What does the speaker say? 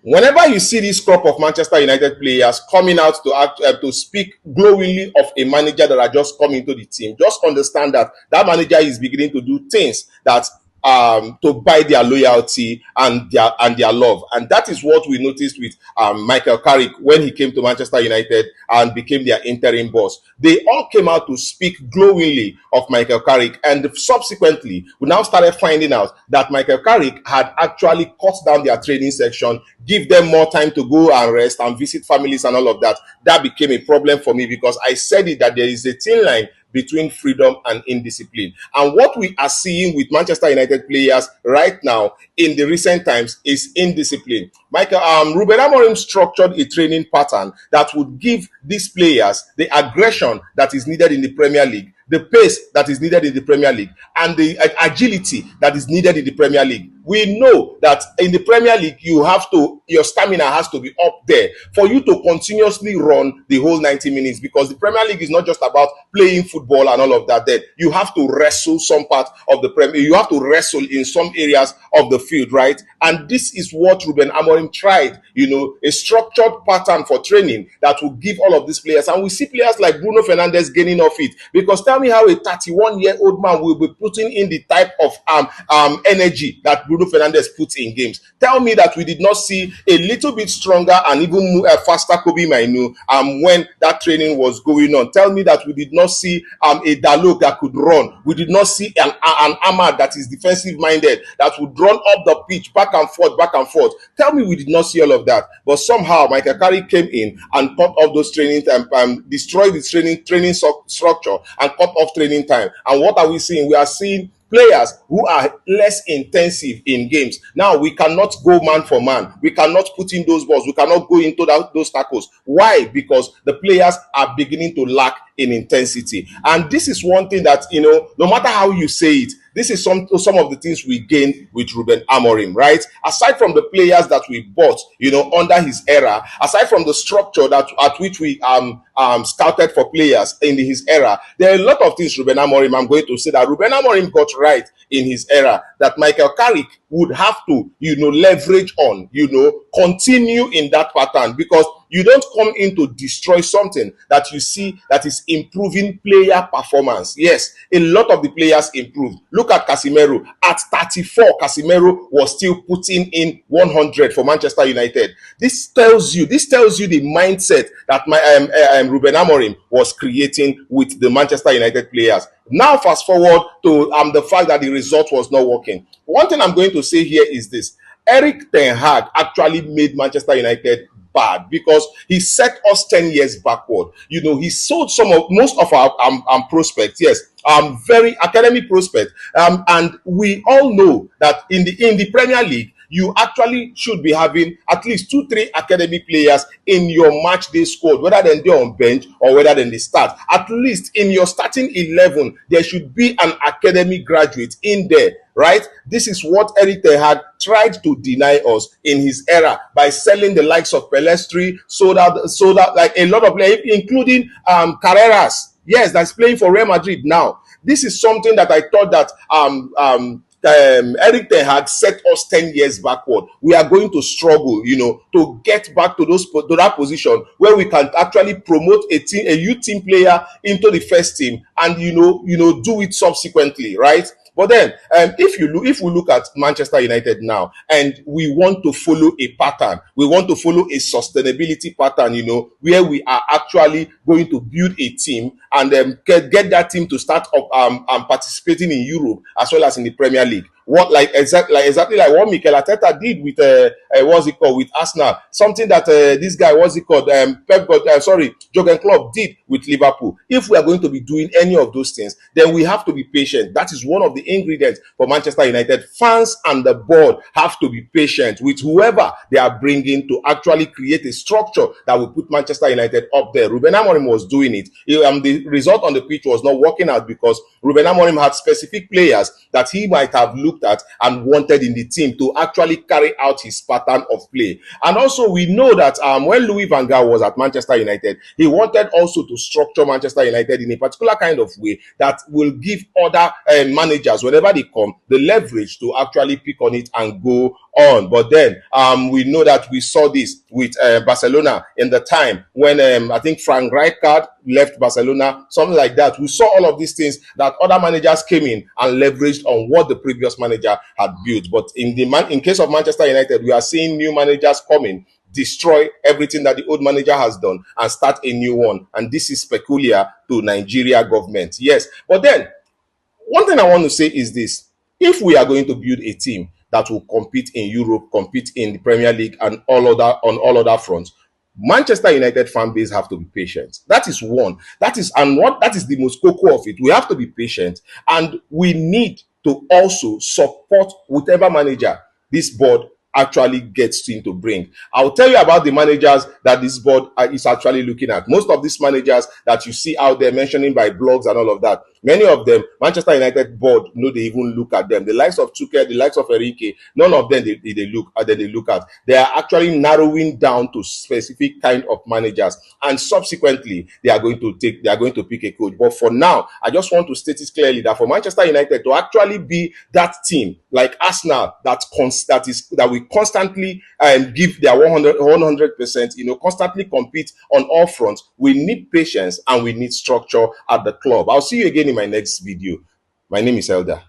Whenever you see this crop of Manchester United players coming out to speak glowingly of a manager that are just coming to the team, just understand that that manager is beginning to do things that to buy their loyalty and their love. And that is what we noticed with Michael Carrick when he came to Manchester United and became their interim boss. They all came out to speak glowingly of Michael Carrick, and subsequently we now started finding out that Michael Carrick had actually cut down their training section, give them more time to go and rest and visit families and all of that. That became a problem for me, because I said it that there is a thin line between freedom and indiscipline. And what we are seeing with Manchester United players right now in the recent times is indiscipline. Ruben Amorim structured a training pattern that would give these players the aggression that is needed in the Premier League, the pace that is needed in the Premier League, and the agility that is needed in the Premier League. We know that in the Premier League, your stamina has to be up there for you to continuously run the whole 90 minutes, because the Premier League is not just about playing football and all of that. Then you have to wrestle some part of the Premier. You have to wrestle in some areas of the field, right? And this is what Ruben Amorim tried, a structured pattern for training that will give all of these players. And we see players like Bruno Fernandes gaining off it, because tell me how a 31-year-old man will be putting in the type of energy that Bruno Fernandes puts in games. Tell me that we did not see a little bit stronger and even faster Kobe Mainu when that training was going on. Tell me that we did not see a Dalot that could run. We did not see an Ahmad that is defensive minded, that would run up the pitch back and forth. Tell me we did not see all of that. But somehow Michael Carrick came in and cut off those trainings and destroyed the training structure and cut off training time. And what are we seeing? We are seeing players who are less intensive in games. Now, we cannot go man for man. We cannot put in those balls. We cannot go into those tackles. Why? Because the players are beginning to lack in intensity. And this is one thing that, no matter how you say it, this is some of the things we gained with Ruben Amorim, right? Aside from the players that we bought, under his era, aside from the structure at which we scouted for players in his era, there are a lot of things Ruben Amorim, I'm going to say that Ruben Amorim got right in his era that Michael Carrick would have to, leverage on, continue in that pattern, because you don't come in to destroy something that you see that is improving player performance. Yes, a lot of the players improved. Look at Casemiro. At 34, Casemiro was still putting in 100 for Manchester United. This tells you the mindset that Ruben Amorim was creating with the Manchester United players. Now, fast forward to the fact that the result was not working. One thing I'm going to say here is this. Erik ten Hag actually made Manchester United bad, because he set us 10 years backward. He sold most of our prospects, yes, very academic prospects, and we all know that in the Premier League, you actually should be having at least 2-3 academy players in your match day squad, whether they're on bench or whether they start. At least in your starting 11, there should be an academy graduate in there, right? This is what Erik ten Hag tried to deny us in his era by selling the likes of Pelestri, sold out like a lot of players, including Carreras, yes, that's playing for Real Madrid now. This is something that I thought that Erik ten Hag set us 10 years backward. We are going to struggle, to get back to that position where we can actually promote a youth team player into the first team and do it subsequently, right? But then, if we look at Manchester United now, and we want to follow a pattern, we want to follow a sustainability pattern, where we are actually going to build a team and get that team to start up participating in Europe as well as in the Premier League. Exactly like what Mikel Arteta did with with Arsenal, something that this guy Jurgen Klopp did with Liverpool. If we are going to be doing any of those things, then we have to be patient. That is one of the ingredients for Manchester United. Fans and the board have to be patient with whoever they are bringing to actually create a structure that will put Manchester United up there. Ruben Amorim was doing it. The result on the pitch was not working out because Ruben Amorim had specific players that he might have looked looked at and wanted in the team to actually carry out his pattern of play. And also we know that when Louis van Gaal was at Manchester United, he wanted also to structure Manchester United in a particular kind of way that will give other managers, whenever they come, the leverage to actually pick on it and go on. But then we know that we saw this with Barcelona in the time when I think Frank Rijkaard left Barcelona, something like that. We saw all of these things that other managers came in and leveraged on what the previous manager had built. But in case of Manchester United, we are seeing new managers coming, destroy everything that the old manager has done and start a new one. And this is peculiar to Nigeria government. Yes, but then one thing I want to say is this: if we are going to build a team that will compete in Europe, compete in the Premier League and on all other fronts, Manchester United fan base have to be patient. That is one. That is the most cocoa of it. We have to be patient, and we need to also support whatever manager this board actually gets him to bring. I'll tell you about the managers that this board is actually looking at. Most of these managers that you see out there mentioning by blogs and all of that, many of them, Manchester United board, they even look at them. The likes of Tuchel, the likes of Enrique, none of them they look at. They are actually narrowing down to specific kind of managers, and subsequently they are going to pick a coach. But for now, I just want to state it clearly that for Manchester United to actually be that team like Arsenal that we constantly give their 100%, constantly compete on all fronts, we need patience and we need structure at the club. I'll see you again in my next video. My name is Elder.